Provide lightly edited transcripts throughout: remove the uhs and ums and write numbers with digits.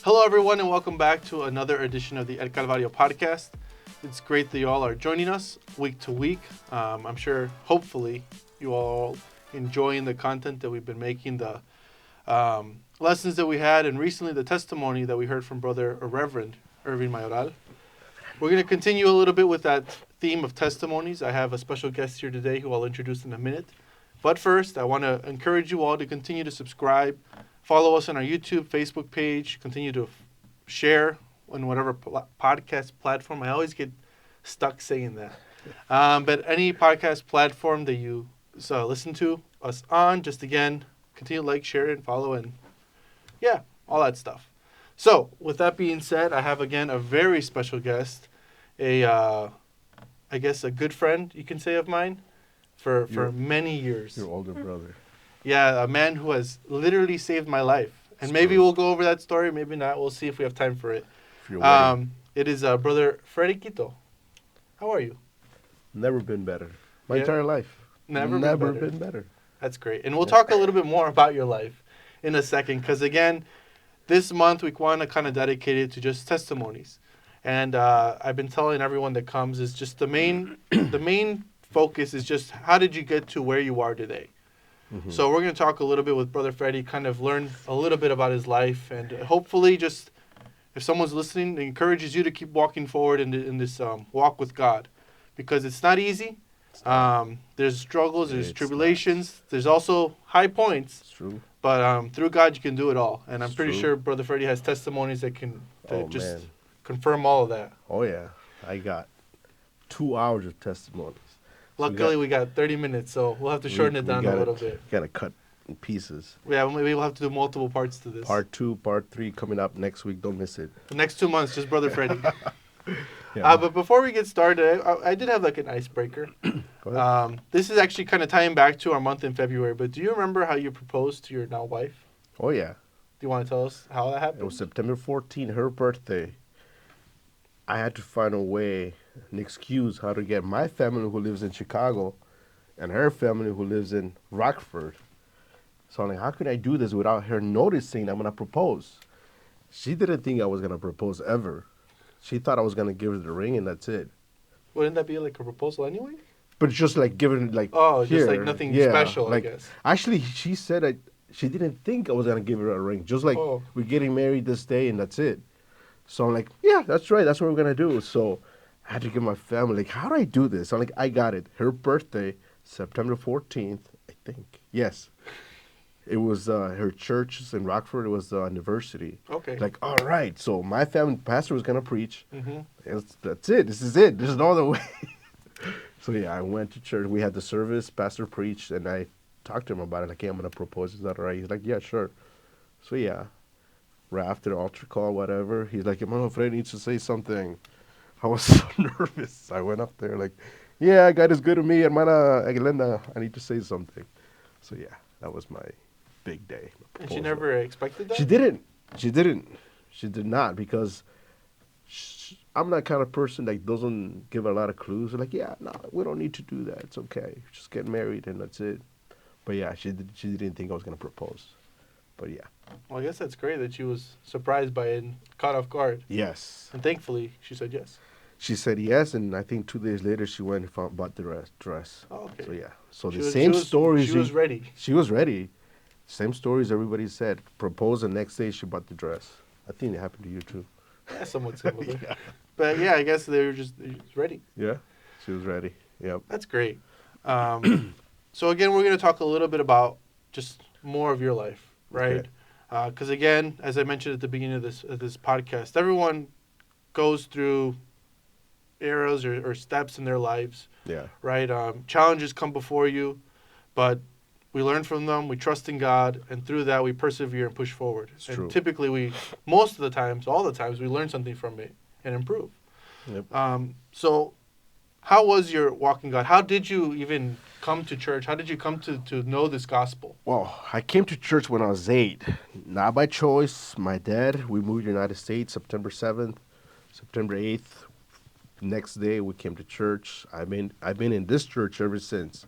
Hello, everyone, and welcome back to another edition of the El Calvario podcast. It's great that you all are joining us week to week. I'm sure, hopefully, you all enjoying the content that we've been making, the lessons that we had, and recently the testimony that we heard from Brother Reverend Irving Mayoral. We're going to continue a little bit with that theme of testimonies. I have a special guest here today who I'll introduce in a minute. But first, I want to encourage you all to continue to subscribe, follow us on our YouTube, Facebook page, continue to share on whatever podcast platform. I always get stuck saying that. But any podcast platform that you listen to us on, just again, continue to like, share, and follow, and yeah, all that stuff. So, with that being said, I have again a very special guest, I guess a good friend, you can say, of mine, for many years. Your older brother. Yeah, a man who has literally saved my life. And maybe we'll go over that story, maybe not. We'll see if we have time for it. It is Brother Freddy Quito. How are you? Never been better. My entire life. Never been better. That's great. And we'll talk a little bit more about your life in a second. Because again, this month we want to kind of dedicate it to just testimonies. And I've been telling everyone that comes is just the main focus is just how did you get to where you are today? Mm-hmm. So we're going to talk a little bit with Brother Freddy, kind of learn a little bit about his life, and hopefully just, if someone's listening, it encourages you to keep walking forward in this walk with God, because it's not easy. There's struggles, there's tribulations, there's also high points. It's true. But through God, you can do it all. And I'm pretty sure Brother Freddy has testimonies that can confirm all of that. Oh, yeah. I got 2 hours of testimonies. Luckily, we got 30 minutes, so we'll have to shorten it down a little bit. Got to cut in pieces. Yeah, maybe we'll have to do multiple parts to this. Part 2, Part 3 coming up next week. Don't miss it. The next 2 months, just Brother Freddy. Yeah. But before we get started, I did have like an icebreaker. Go ahead. This is actually kind of tying back to our month in February, but do you remember how you proposed to your now wife? Oh, yeah. Do you want to tell us how that happened? It was September 14th, her birthday. I had to find a way, an excuse, how to get my family who lives in Chicago and her family who lives in Rockford. So I'm like, how could I do this without her noticing I'm going to propose? She didn't think I was going to propose ever. She thought I was going to give her the ring and that's it. Wouldn't that be like a proposal anyway? But it's just like giving like just like nothing special, like, I guess. Actually, she said she didn't think I was going to give her a ring. Just like we're getting married this day and that's it. So I'm like, yeah, that's right. That's what we're going to do. So I had to give my family, like, how do I do this? I'm like, I got it. Her birthday, September 14th, I think. Yes. It was her church in Rockford. It was the anniversary. Okay. Like, all right. So my family pastor was going to preach. Mm-hmm. That's it. This is it. There's no other way. So, yeah, I went to church. We had the service. Pastor preached, and I talked to him about it. Like, hey, I'm going to propose. Is that all right? He's like, yeah, sure. So, yeah. Right after the altar call, whatever, he's like, Hermano Fred needs to say something. I was so nervous. I went up there like, yeah, God is good to me, Hermana Aguilenda. I need to say something. So, yeah, that was my big day. And she never expected that? She didn't. She did not, because I'm that kind of person that doesn't give a lot of clues. Like, yeah, no, we don't need to do that. It's okay. Just get married and that's it. But, yeah, she didn't think I was going to propose. But, yeah. Well, I guess that's great that she was surprised by it and caught off guard. Yes. And thankfully, she said yes. She said yes, and I think 2 days later she went and bought the dress. Oh, okay. So, yeah. So the same stories. She was ready. She was ready. Same stories everybody said. Proposed the next day she bought the dress. I think it happened to you, too. Yeah, somewhat similar. Yeah. But, yeah, I guess they were just ready. Yeah, she was ready. Yep. That's great. So, again, we're going to talk a little bit about just more of your life, right? Okay. Because, again, as I mentioned at the beginning of this podcast, everyone goes through eras or steps in their lives. Yeah. Right? Challenges come before you, but we learn from them, we trust in God, and through that we persevere and push forward. It's true. Typically all the times, we learn something from it and improve. Yep. So how was your walk in God? How did you even come to church? How did you come to know this gospel? Well, I came to church when I was 8. Not by choice. My dad, we moved to the United States September 7th. September 8th, next day we came to church. I've been in this church ever since.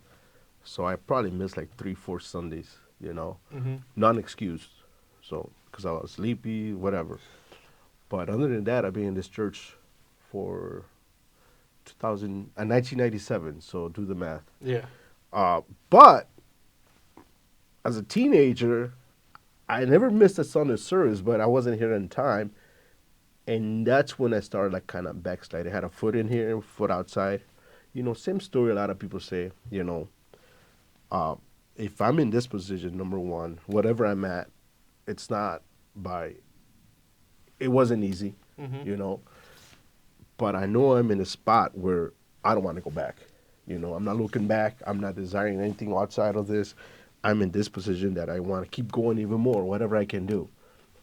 So I probably missed like 3-4 Sundays, you know. Mm-hmm. Non-excused. So, because I was sleepy, whatever. But other than that, I've been in this church for 1997. So do the math. Yeah. But as a teenager, I never missed a Sunday service, but I wasn't here in time. And that's when I started like kind of backslide. I had a foot in here, foot outside. Same story a lot of people say, if I'm in this position, number one, whatever I'm at, it wasn't easy, but I know I'm in a spot where I don't want to go back. I'm not looking back. I'm not desiring anything outside of this. I'm in this position that I want to keep going even more, whatever I can do,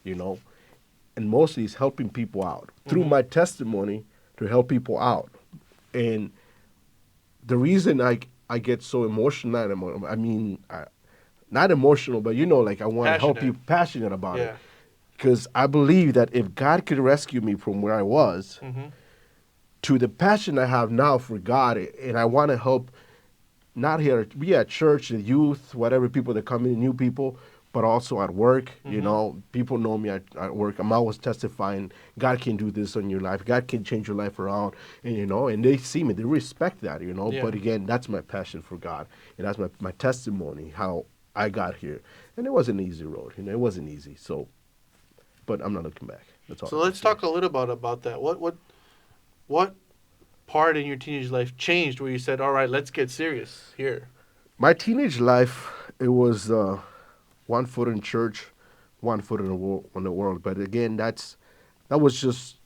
And mostly it's helping people out through my testimony to help people out. And the reason I get so emotional, not emotional, but like I want to help you, passionate about it. Because I believe that if God could rescue me from where I was to the passion I have now for God, and I want to help, not here, be at church, the youth, whatever people that come in, new people, but also at work, people know me at work. I'm always testifying, God can do this in your life. God can change your life around, and, and they see me. They respect that, But again, that's my passion for God, and that's my testimony, how I got here. And it wasn't an easy road, it wasn't easy. So, but I'm not looking back. That's all. So let's talk a little bit about that. What part in your teenage life changed where you said, all right, let's get serious here? My teenage life, it was... 1 foot in church, 1 foot in the world. But again, that was just,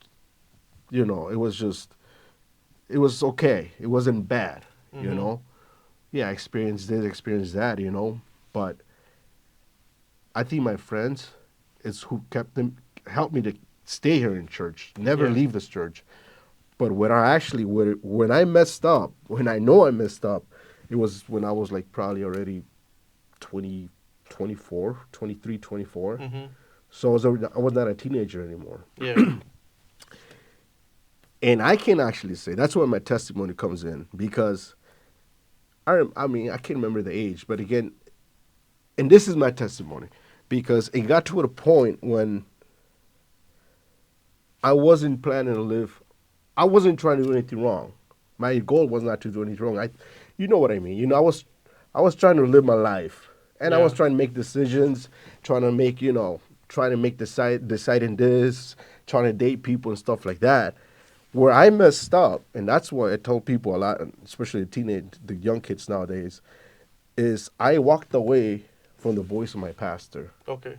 it was okay. It wasn't bad, Yeah, I experienced this, experienced that, But I think my friends is who helped me to stay here in church, never leave this church. But when I messed up, when I know I messed up, it was when I was like probably already 23, 24. So I was not a teenager anymore. Yeah. And I can actually say, that's where my testimony comes in, because I can't remember the age, but again, and this is my testimony, because it got to a point when I wasn't planning to live. I wasn't trying to do anything wrong. My goal was not to do anything wrong. You know what I mean? I was trying to live my life. And I was trying to make decisions, deciding this, trying to date people and stuff like that. Where I messed up, and that's what I told people a lot, especially the young kids nowadays, is I walked away from the voice of my pastor. Okay.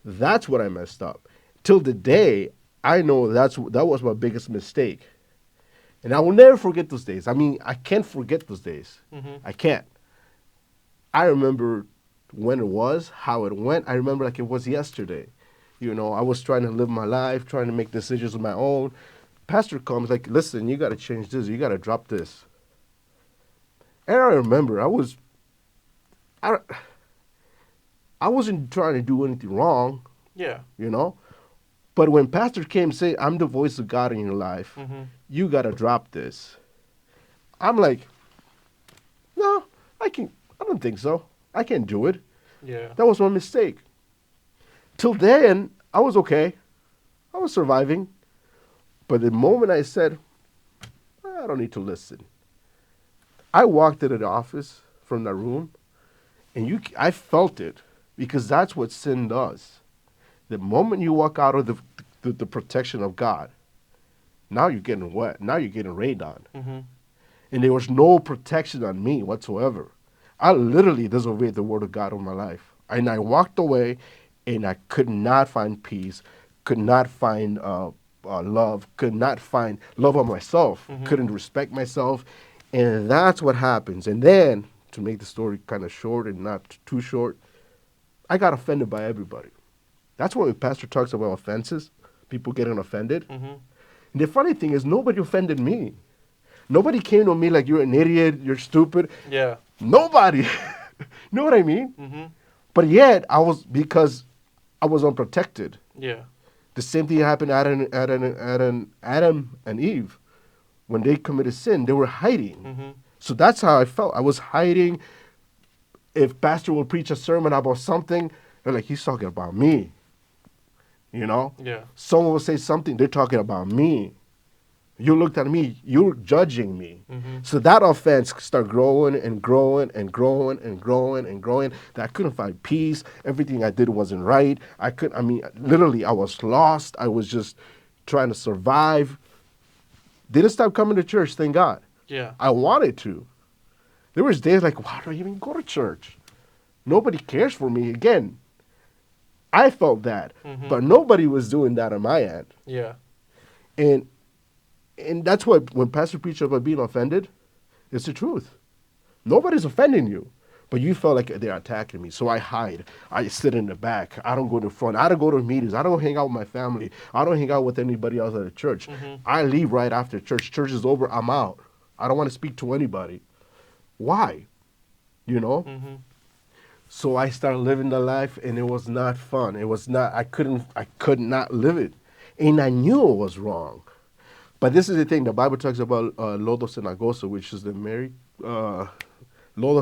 That's what I messed up. Till the day, I know that was my biggest mistake. And I will never forget those days. I can't forget those days. I can't. I remember when it was, how it went. I remember like it was yesterday. I was trying to live my life, trying to make decisions of my own. Pastor comes like, listen, you got to change this. You got to drop this. And I remember I wasn't trying to do anything wrong. Yeah. But when Pastor came saying, I'm the voice of God in your life, you got to drop this. I'm like, no, I don't think so. I can't do it. Yeah. That was my mistake. Till then, I was okay. I was surviving. But the moment I said, I don't need to listen, I walked into the office from the room, and I felt it, because that's what sin does. The moment you walk out of the protection of God, now you're getting wet. Now you're getting rained on. And there was no protection on me whatsoever. I literally disobeyed the word of God in my life. And I walked away, and I could not find peace, could not find love, could not find love of myself, couldn't respect myself. And that's what happens. And then, to make the story kind of short and not too short, I got offended by everybody. That's why the pastor talks about offenses, people getting offended. And the funny thing is, nobody offended me. Nobody came to me like, you're an idiot, you're stupid. Yeah. Nobody. You know what I mean? But yet, because I was unprotected. Yeah. The same thing happened to Adam and Eve. When they committed sin, they were hiding. So that's how I felt. I was hiding. If pastor will preach a sermon about something, they're like, he's talking about me. You know? Yeah. Someone will say something, they're talking about me. You looked at me, you're judging me. Mm-hmm. So that offense started growing and growing and growing and growing and growing. That I couldn't find peace. Everything I did wasn't right. Literally, I was lost. I was just trying to survive. Didn't stop coming to church, thank God. Yeah. I wanted to. There was days like, why do I even go to church? Nobody cares for me. Again, I felt that. Mm-hmm. But nobody was doing that on my end. Yeah. And that's why when Pastor preached about being offended, it's the truth. Nobody's offending you, but you felt like they're attacking me. So I hide. I sit in the back. I don't go to the front. I don't go to meetings. I don't hang out with my family. I don't hang out with anybody else at the church. Mm-hmm. I leave right after church. Church is over. I'm out. I don't want to speak to anybody. Why? You know? Mm-hmm. So I started living the life, and it was not fun. It was not. I could not live it, and I knew it was wrong. But this is the thing. The Bible talks about lodos and agoso, which is the lodos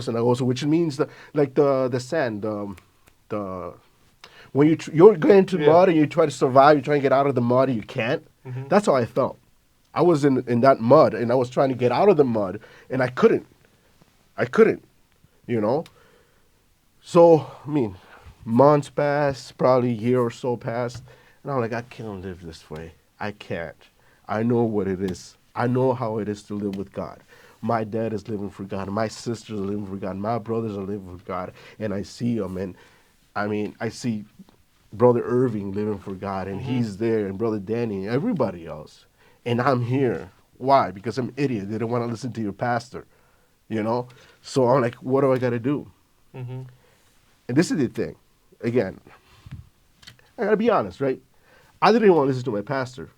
and agoso, which means the sand. When you're going into mud and you try to survive, you're trying to get out of the mud, and you can't. Mm-hmm. That's how I felt. I was in that mud, and I was trying to get out of the mud, and I couldn't. You know. So months passed, probably a year or so passed, and I'm like, I can't live this way. I can't. I know what it is. I know how it is to live with God. My dad is living for God. My sisters are living for God. My brothers are living for God. And I see them. And I see Brother Irving living for God. And he's there. And Brother Danny and everybody else. And I'm here. Why? Because I'm an idiot. They don't want to listen to your pastor. You know? So I'm like, what do I got to do? Mm-hmm. And this is the thing. Again, I got to be honest, right? I didn't want to listen to my pastor.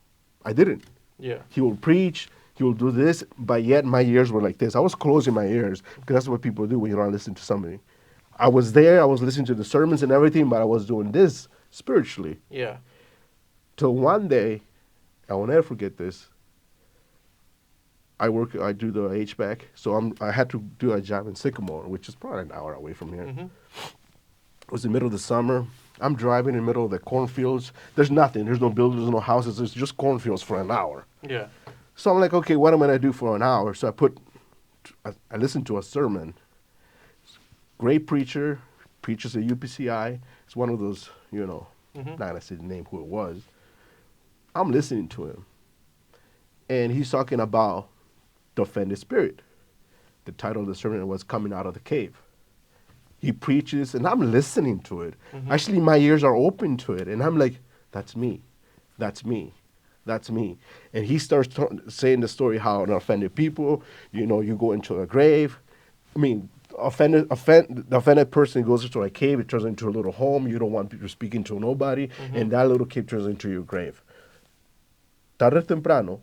I didn't. Yeah. He will preach, he will do this, but yet my ears were like this. I was closing my ears because that's what people do when you don't listen to somebody. I was there, I was listening to the sermons and everything, but I was doing this spiritually. Yeah. Till one day, I will never forget this. I do the HVAC, so I had to do a job in Sycamore, which is probably an hour away from here. Mm-hmm. It was the middle of the summer. I'm driving in the middle of the cornfields. There's nothing. There's no buildings, no houses. There's just cornfields for an hour. Yeah. So I'm like, okay, what am I going to do for an hour? So I listened to a sermon. Great preacher, preaches at UPCI. It's one of those, not going to say the name who it was. I'm listening to him. And he's talking about the offended spirit. The title of the sermon was Coming Out of the Cave. He preaches, and I'm listening to it. Mm-hmm. Actually, my ears are open to it. And I'm like, that's me. That's me. That's me. And he starts saying the story how an offended people, you go into a grave. The offended person goes into a cave. It turns into a little home. You don't want people speaking to nobody. Mm-hmm. And that little cave turns into your grave. Tarde o temprano,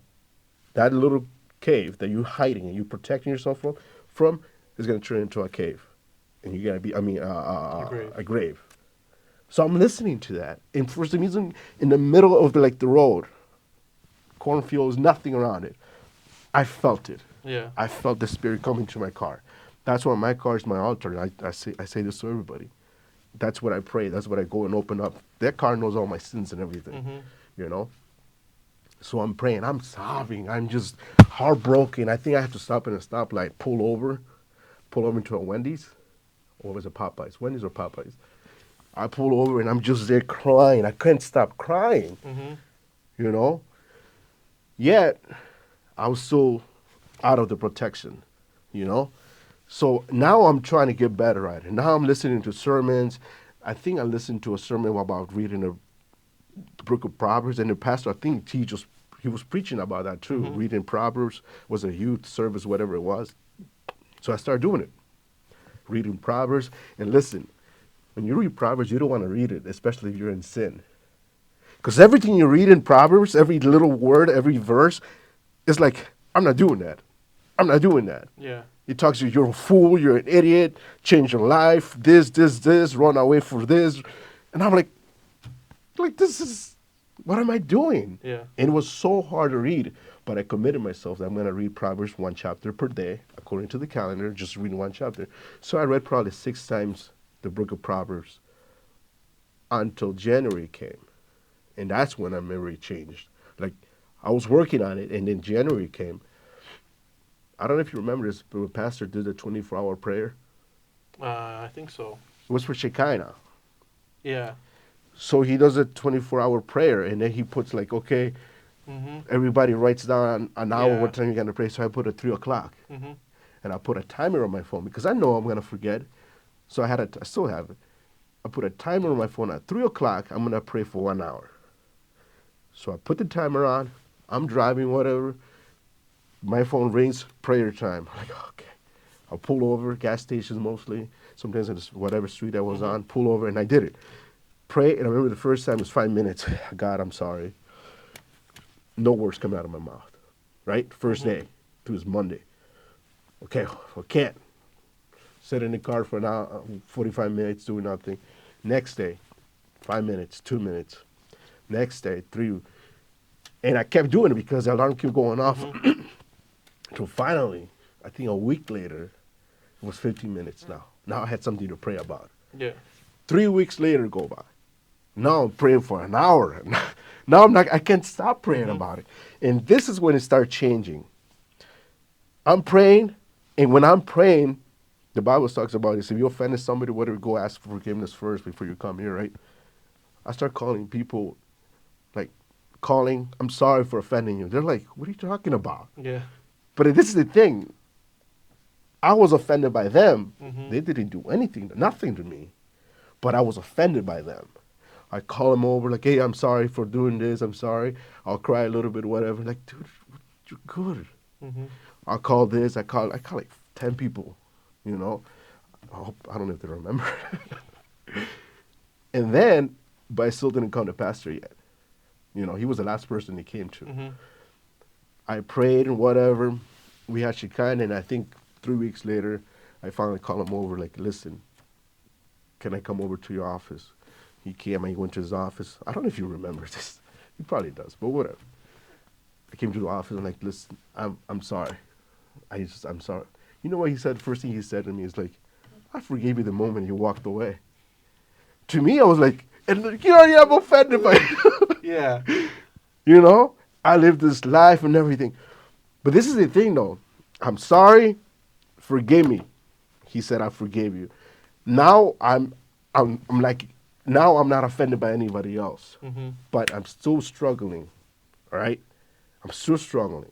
that little cave that you're hiding and you're protecting yourself from is going to turn into a cave. And you're going to be, a grave. So I'm listening to that. And for some reason, in the middle of the road, cornfields, nothing around it, I felt it. Yeah. I felt the spirit coming to my car. That's why my car is my altar. And I say this to everybody. That's what I pray. That's what I go and open up. That car knows all my sins and everything, So I'm praying. I'm sobbing. I'm just heartbroken. I think I have to stop in a stoplight, pull over into a Wendy's. Or was it Popeyes? Wendy's or Popeyes? I pull over and I'm just there crying. I couldn't stop crying, Yet, I was so out of the protection, So now I'm trying to get better at it. Now I'm listening to sermons. I think I listened to a sermon about reading the book of Proverbs. And the pastor, I think he was preaching about that too. Mm-hmm. Reading Proverbs was a youth service, whatever it was. So I started doing it. Reading Proverbs. And listen, when you read Proverbs, you don't want to read it, especially if you're in sin. Because everything you read in Proverbs, every little word, every verse, is like, I'm not doing that. I'm not doing that. Yeah. It talks to you, you're a fool, you're an idiot, change your life, this, run away for this. And I'm like, this is, what am I doing? Yeah. And it was so hard to read. But I committed myself that I'm going to read Proverbs 1 chapter per day, according to the calendar, just reading 1 chapter. So I read probably 6 times the book of Proverbs until January came. And that's when my memory changed. Like, I was working on it, and then January came. I don't know if you remember this, but the pastor did a 24-hour prayer. I think so. It was for Shekinah. Yeah. So he does a 24-hour prayer, and then he puts like, okay, everybody writes down an hour what time you're going to pray. So I put it 3 o'clock. And I put a timer on my phone because I know I'm going to forget. So I still have it. I put a timer on my phone at 3 o'clock. I'm going to pray for 1 hour. So I put the timer on. I'm driving, whatever. My phone rings, prayer time. I'm like, okay. I'll pull over, gas stations mostly. Sometimes it's whatever street I was on, pull over, and I did it. Pray, and I remember the first time it was 5 minutes. God, I'm sorry. No words coming out of my mouth, right? First day. It was Monday. Okay, I can't. Sit in the car for an hour, 45 minutes, doing nothing. Next day, 5 minutes, 2 minutes. Next day, 3. And I kept doing it because the alarm kept going off. So finally, I think a week later, it was 15 minutes now. Now I had something to pray about. Yeah. 3 weeks later go by. Now I'm praying for an hour. Now I can't stop praying about it. And this is when it started changing. I'm praying, and when I'm praying, the Bible talks about this. If you offended somebody, whatever, go ask for forgiveness first before you come here, right? I start calling people, I'm sorry for offending you. They're like, what are you talking about? Yeah. But this is the thing. I was offended by them. They didn't do anything, nothing to me. But I was offended by them. I call them over, like, hey, I'm sorry for doing this. I'm sorry. I'll cry a little bit, whatever. Like, dude, you're good. I'll call this. I call like 10 people, you know. I don't know if they remember. And then, but I still didn't come to pastor yet. You know, he was the last person he came to. I prayed and whatever. We had Shekinah, and I think 3 weeks later, I finally called him over, like, listen, can I come over to your office? He came, and he went to his office. I don't know if you remember this. He probably does, but whatever. I came to the office, and like, listen, I'm sorry. I'm sorry. You know what he said? First thing he said to me is like, I forgave you the moment you walked away. To me, I was like, and you know, I'm offended by you. Yeah. You know, I lived this life and everything. But this is the thing, though. I'm sorry. Forgive me. He said, I forgave you. Now I'm like, now I'm not offended by anybody else. But I'm still struggling. All right? I'm still struggling.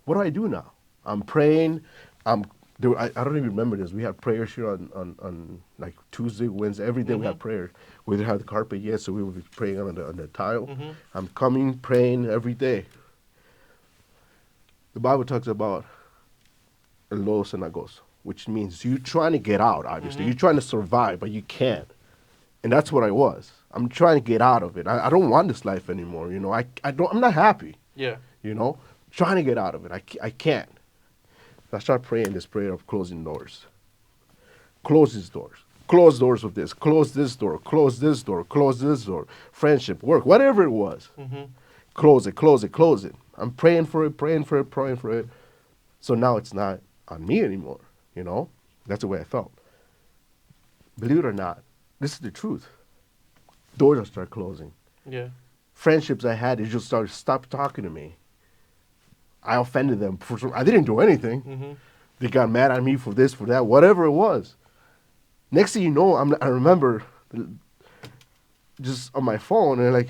What do I do now? I'm praying. I don't even remember this. We had prayers here on like Tuesday, Wednesday. Every day we had prayer. We didn't have the carpet yet, so we would be praying on the tile. I'm coming, praying every day. The Bible talks about el lodo cenagoso, which means you're trying to get out, obviously. You're trying to survive, but you can't. And that's what I was. I'm trying to get out of it. I don't want this life anymore, you know. I'm not happy. Yeah. You know, trying to get out of it. I can't. I start praying this prayer of closing doors. Close these doors. Close doors with this. Close this door. Close this door. Close this door. Friendship, work, whatever it was. Close it, close it, close it. I'm praying for it, praying for it, praying for it. So now it's not on me anymore, you know? That's the way I felt. Believe it or not, this is the truth. Doors will start closing. Yeah. Friendships I had, they just started stop talking to me. I offended them. I didn't do anything. They got mad at me for this, for that, whatever it was. Next thing you know, I remember just on my phone, and they're like,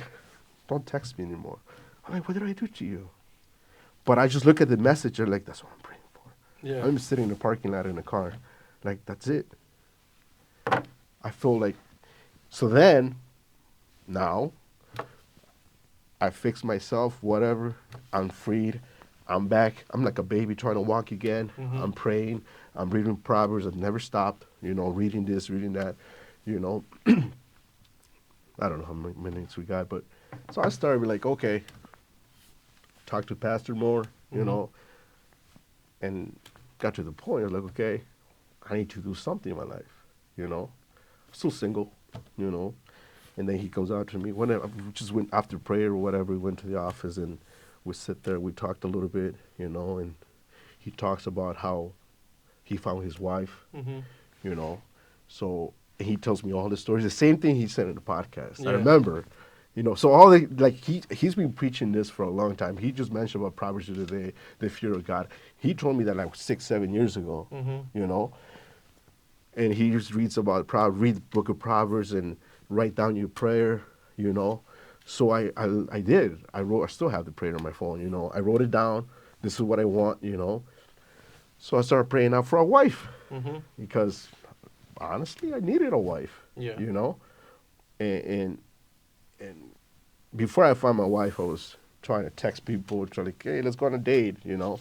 don't text me anymore. I'm like, what did I do to you? But I just look at the message, and like, that's what I'm praying for. Yeah. I'm sitting in the parking lot in the car. Like, that's it. I feel like, so then, now, I fixed myself, whatever. I'm freed. I'm back. I'm like a baby trying to walk again. I'm praying. I'm reading Proverbs. I've never stopped, you know, reading this, reading that, you know. I don't know how many minutes we got, but so I started like, okay, talk to Pastor more, you know, and got to the point of like, okay, I need to do something in my life, you know. I'm still single, you know. And then he comes out to me. Whenever, we just went after prayer or whatever, we went to the office and we sit there, we talked a little bit, you know, and he talks about how he found his wife, you know. So he tells me all the stories. The same thing he said in the podcast. Yeah. I remember You know, so all the like he's been preaching this for a long time. He just mentioned about Proverbs of the fear of God. He told me that like 6-7 years ago. You know, and he just reads about read the book of Proverbs and write down your prayer. You know, so I did. I wrote. I still have the prayer on my phone. You know, I wrote it down. This is what I want. You know, so I started praying out for a wife because honestly, I needed a wife. Yeah. You know, and before I found my wife, I was trying to text people, trying to, hey, let's go on a date, you know.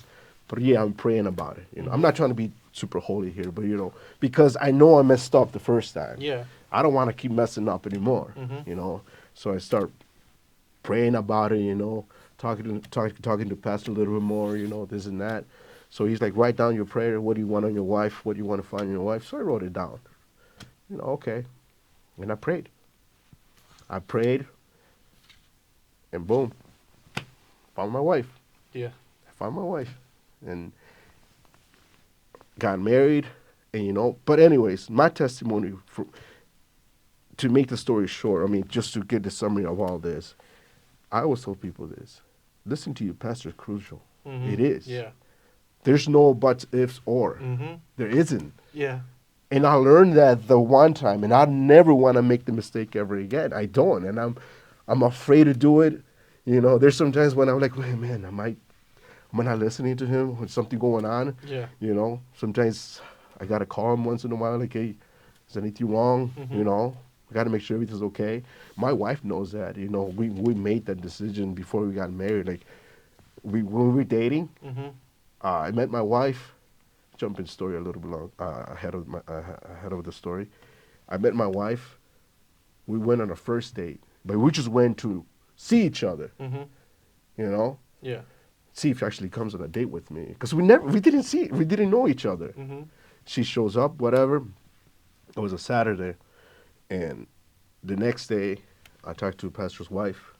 But yeah, I'm praying about it. You know, I'm not trying to be super holy here, but you know, because I know I messed up the first time. Yeah. I don't want to keep messing up anymore. You know, so I start praying about it. You know, talking to Pastor a little bit more. You know, this and that. So he's like, write down your prayer. What do you want on your wife? What do you want to find in your wife? So I wrote it down. You know, okay, and I prayed. And boom, found my wife. Yeah. I found my wife and got married. And, you know, but anyways, my testimony, to make the story short, I mean, just to get the summary of all this, I always tell people this. Listen to your pastor is crucial. It is. Yeah. There's no buts, ifs, or. There isn't. Yeah. And I learned that the one time, and I never want to make the mistake ever again. I don't, and I'm afraid to do it. You know, there's sometimes when I'm like, wait, man, am I not listening to him? With something going on? Yeah. You know, sometimes I gotta call him once in a while, like, hey, is anything wrong? You know, I gotta make sure everything's okay. My wife knows that. You know, we made that decision before we got married. Like, when we were dating, I met my wife. Jumping story a little bit long ahead of the story. I met my wife. We went on a first date, but we just went to see each other. You know. Yeah. See if she actually comes on a date with me, because we didn't know each other. She shows up, whatever. It was a Saturday, and the next day, I talked to the pastor's wife.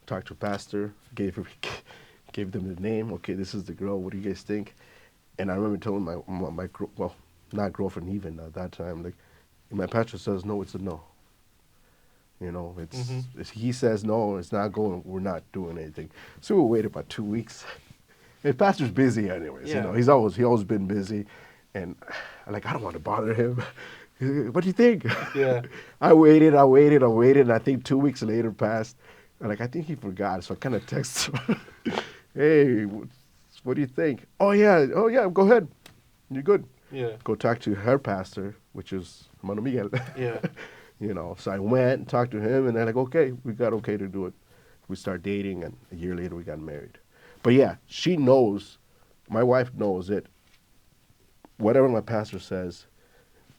Talked to pastor, gave them the name. Okay, this is the girl. What do you guys think? And I remember telling my well, not girlfriend even at that time, like, my pastor says no, it's a no. You know, it's he says no, it's not going, we're not doing anything. So we waited about 2 weeks. And pastor's busy anyways, you know, he always been busy. And like, I don't want to bother him. What do you think? Yeah. I waited, and I think 2 weeks later passed. And like, I think he forgot, so I kind of texted him, hey, what do you think? Oh yeah, go ahead. You're good. Yeah. Go talk to her pastor, which is Hermano Miguel. Yeah. You know, so I went and talked to him, and they're like, okay, we got okay to do it. We start dating, and a year later we got married. But yeah, she knows, my wife knows that whatever my pastor says,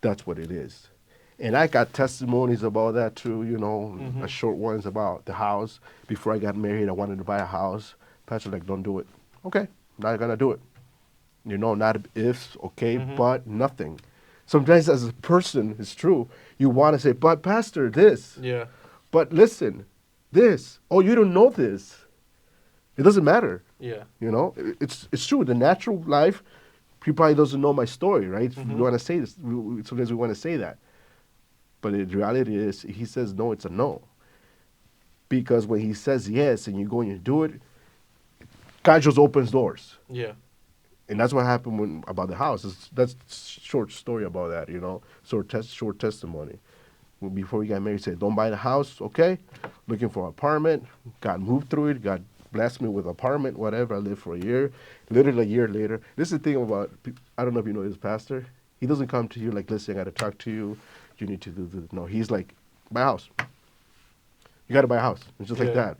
that's what it is. And I got testimonies about that too, you know, short ones about the house. Before I got married, I wanted to buy a house. Pastor like, don't do it. Okay. Not gonna do it. You know, not ifs, okay, but nothing. Sometimes as a person, it's true, you want to say, but pastor, this. Yeah. But listen, this. Oh, you don't know this. It doesn't matter. Yeah. You know, it's true. The natural life, he probably doesn't know my story, right? We want to say this. Sometimes we want to say that. But the reality is, he says no, it's a no. Because when he says yes and you go and you do it, God just opens doors. Yeah. And that's what happened about the house. That's short story about that, you know, short testimony. Before we got married, he said, don't buy the house, okay? Looking for an apartment. God moved through it. God blessed me with an apartment, whatever. I lived for a year. Literally a year later. This is the thing about, I don't know if you know this pastor. He doesn't come to you like, listen, I got to talk to you. You need to do this. No, he's like, buy a house. You got to buy a house. It's just like that.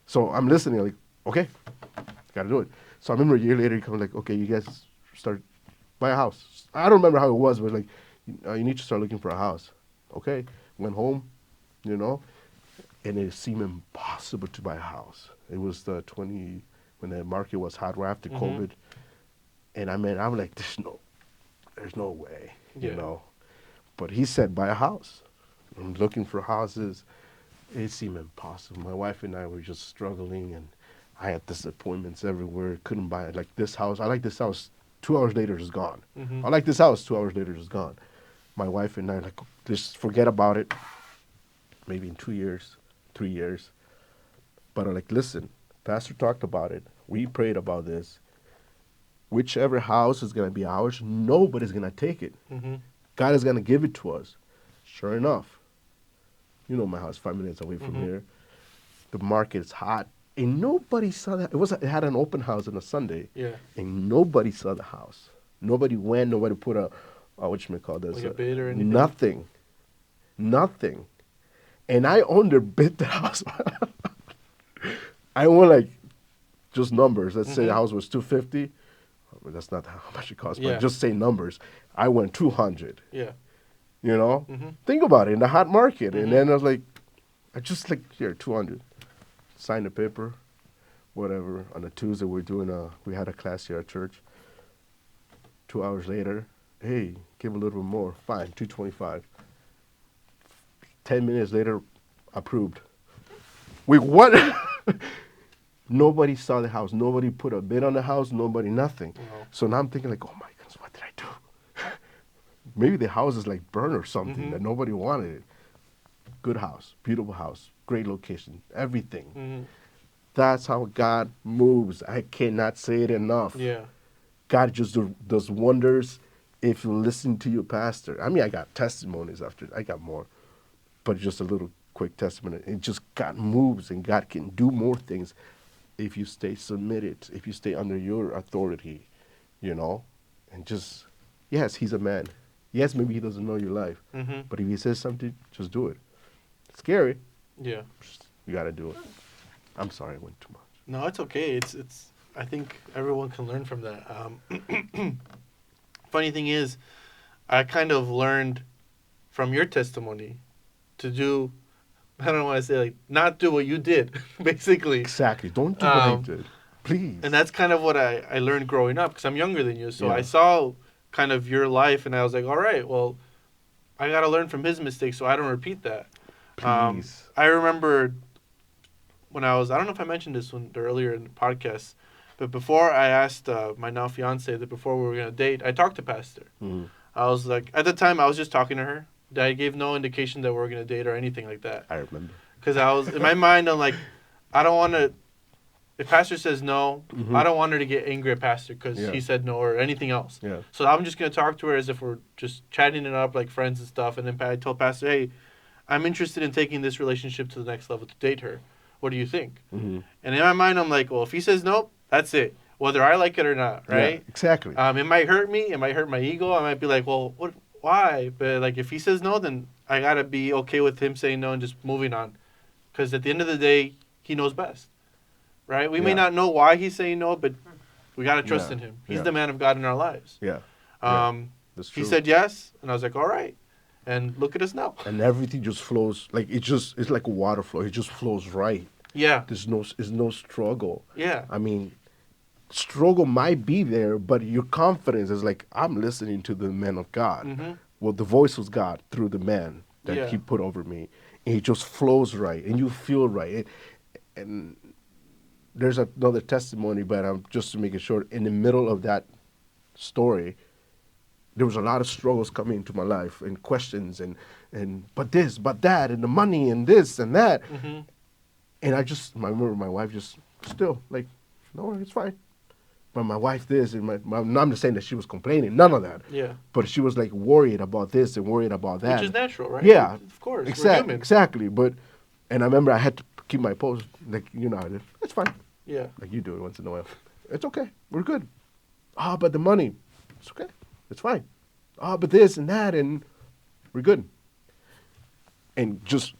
So I'm listening, like, okay, got to do it. So I remember a year later, he comes like, okay, you guys start, buy a house. I don't remember how it was, but like, you need to start looking for a house. Okay, went home, you know, and it seemed impossible to buy a house. It was when the market was hot right after COVID. And I mean, I'm like, there's no way, you know. But he said, buy a house. I'm looking for houses. It seemed impossible. My wife and I were just struggling, and I had disappointments everywhere. Couldn't buy it. Like this house, I like this house. 2 hours later, it's gone. I like this house. 2 hours later, it's gone. My wife and I like, just forget about it. Maybe in 2 years, 3 years, But I'm like, listen, Pastor talked about it. We prayed about this. Whichever house is going to be ours, nobody's going to take it. Mm-hmm. God is going to give it to us. Sure enough, you know my house, 5 minutes away from Mm-hmm. here. The market is hot, and nobody saw that. It had an open house on a Sunday, Yeah. and nobody saw the house. Nobody went. Nobody put a whatchamacallit this? Like a bid or anything? Nothing. And I underbid the house. I won like just numbers. Let's say the house was 250. Well, that's not how much it costs, Yeah. but just say numbers. I went 200. Yeah. You know, Mm-hmm. think about it in the hot market. Mm-hmm. And then I was like, I just like here 200. Sign the paper, whatever. On a Tuesday we had a class here at church. 2 hours later, hey, give a little bit more. Fine, 225. 10 minutes later, approved. We what? Nobody saw the house. Nobody put a bid on the house. Nobody, nothing. Wow. So now I'm thinking like, oh my goodness, what did I do? Maybe the house is like burned or something that nobody wanted it. Good house, beautiful house, great location, everything. Mm-hmm. That's how God moves. I cannot say it enough. Yeah. God just does wonders if you listen to your pastor. I mean, I got testimonies after. I got more. But just a little quick testimony. It just God moves, and God can do more things if you stay submitted, if you stay under your authority, you know. And just, yes, he's a man. Yes, maybe he doesn't know your life. Mm-hmm. But if he says something, just do it. It's scary. Yeah. You got to do it. I'm sorry I went too much. No, it's okay. It's. I think everyone can learn from that. Funny thing is, I kind of learned from your testimony to do. I don't want to say like not do what you did, basically. Exactly. Don't do what I did. Please. And that's kind of what I learned growing up because I'm younger than you. So Yeah. I saw kind of your life, and I was like, all right, well, I got to learn from his mistakes so I don't repeat that. Please. I remember when I don't know if I mentioned this earlier in the podcast, but before I asked my now fiance that before we were going to date, I talked to Pastor. Mm-hmm. I was like, at the time, I was just talking to her. I gave no indication that we were going to date or anything like that. I remember. Because I was, in my mind, I'm like, I don't want to, if Pastor says no, I don't want her to get angry at Pastor because he said no or anything else. Yeah. So I'm just going to talk to her as if we're just chatting it up like friends and stuff. And then I told Pastor, hey, I'm interested in taking this relationship to the next level to date her. What do you think? Mm-hmm. And in my mind, I'm like, well, if he says no, that's it. Whether I like it or not, right? Yeah, exactly. It might hurt me. It might hurt my ego. I might be like, well, what? Why? But like, if he says no, then I got to be okay with him saying no and just moving on. Because at the end of the day, he knows best, right? We may not know why he's saying no, but we got to trust in him. He's the man of God in our lives. Yeah. That's true. He said yes, and I was like, all right. And look at us now. And everything just flows like it's like a water flow. It just flows right. Yeah. There's no struggle. Yeah. I mean, struggle might be there, but your confidence is like, I'm listening to the man of God. Mm-hmm. Well, the voice was God through the man that he put over me. And it just flows right, and you feel right. And there's another testimony, but just to make it short, in the middle of that story, there was a lot of struggles coming into my life and questions and but this, but that, and the money and this and that. Mm-hmm. And I remember my wife just still like, no, it's fine. But my wife this, and I'm not just saying that she was complaining, none of that. Yeah. But she was like worried about this and worried about that. Which is natural, right? Yeah. Of course. Exactly. We're human. Exactly. And I remember I had to keep my post, like, you know how it is. It's fine. Yeah. Like you do it once in a while. It's okay. We're good. But the money, it's okay. It's fine. But this and that, and we're good. And just,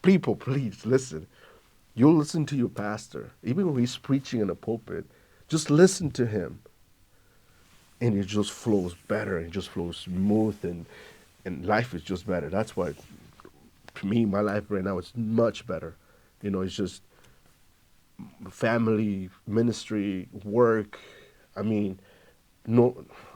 people, please listen. You'll listen to your pastor, even when he's preaching in a pulpit. Just listen to him, and it just flows better. It just flows smooth, and life is just better. That's why, to me, my life right now is much better. You know, it's just family, ministry, work. I mean,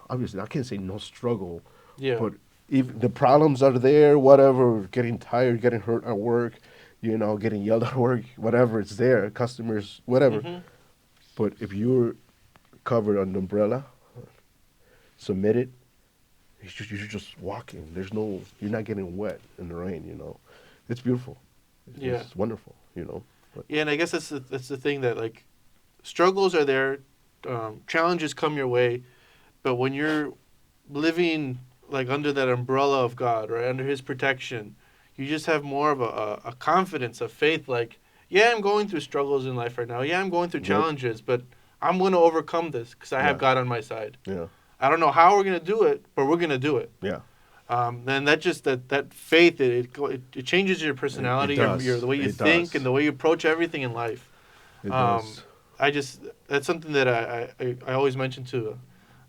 obviously, I can't say no struggle. Yeah. But if the problems are there, whatever, getting tired, getting hurt at work, you know, getting yelled at work, whatever, it's there, customers, whatever. Mm-hmm. But if you're covered under the umbrella, submitted, you're just walking. You're not getting wet in the rain, you know. It's beautiful. It's wonderful, you know. Yeah, and I guess that's the thing that, like, struggles are there, challenges come your way, but when you're living, like, under that umbrella of God, right, under His protection, you just have more of a confidence, a faith, like, yeah, I'm going through struggles in life right now. Yeah, I'm going through challenges, but I'm going to overcome this because I have God on my side. Yeah. I don't know how we're going to do it, but we're going to do it. Yeah. And that just that faith, it changes your personality, It does. the way you think, and the way you approach everything in life. It does. That's something that I always mention to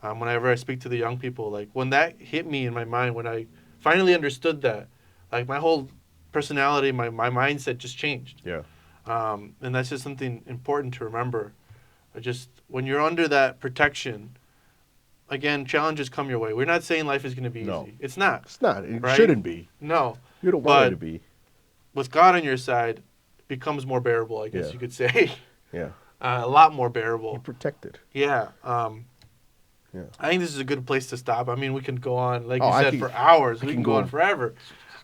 whenever I speak to the young people. Like, when that hit me in my mind, when I finally understood that, like, my whole personality, my mindset just changed. Yeah. And that's just something important to remember. Just when you're under that protection, again, challenges come your way. We're not saying life is going to be easy. It's not. It's not. It right? shouldn't be. No. You don't want it to be. With God on your side, it becomes more bearable, I guess you could say. Yeah. A lot more bearable. You're protected. Yeah. Yeah. I think this is a good place to stop. I mean, we can go on, like you I said, can- for hours. I We can can go go on forever.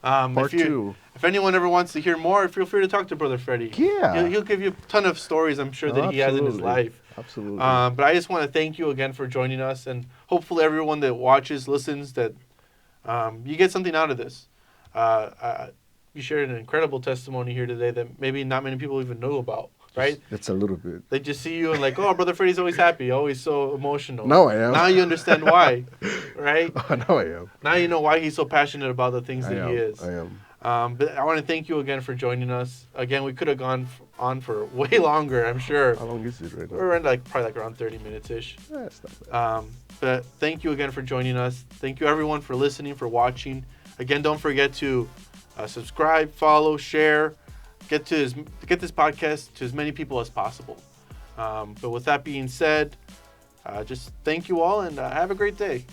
Part 2. If anyone ever wants to hear more, feel free to talk to Brother Freddy. Yeah. He'll give you a ton of stories, I'm sure, that he has in his life. Absolutely. But I just want to thank you again for joining us, and hopefully everyone that watches, listens, that you get something out of this. You shared an incredible testimony here today that maybe not many people even know about, right? That's a little bit. They just see you and like, oh, Brother Freddy's always happy, always so emotional. Now I am. Now you understand why, right? Now I am. Now you know why he's so passionate about the things that he is. I am. But I want to thank you again for joining us. Again, we could have gone on for way longer, I'm sure. How long is it right now? We're in probably around 30 minutes-ish. That's not bad. But thank you again for joining us. Thank you, everyone, for listening, for watching. Again, don't forget to subscribe, follow, share. Get this podcast to as many people as possible. But with that being said, just thank you all, and have a great day.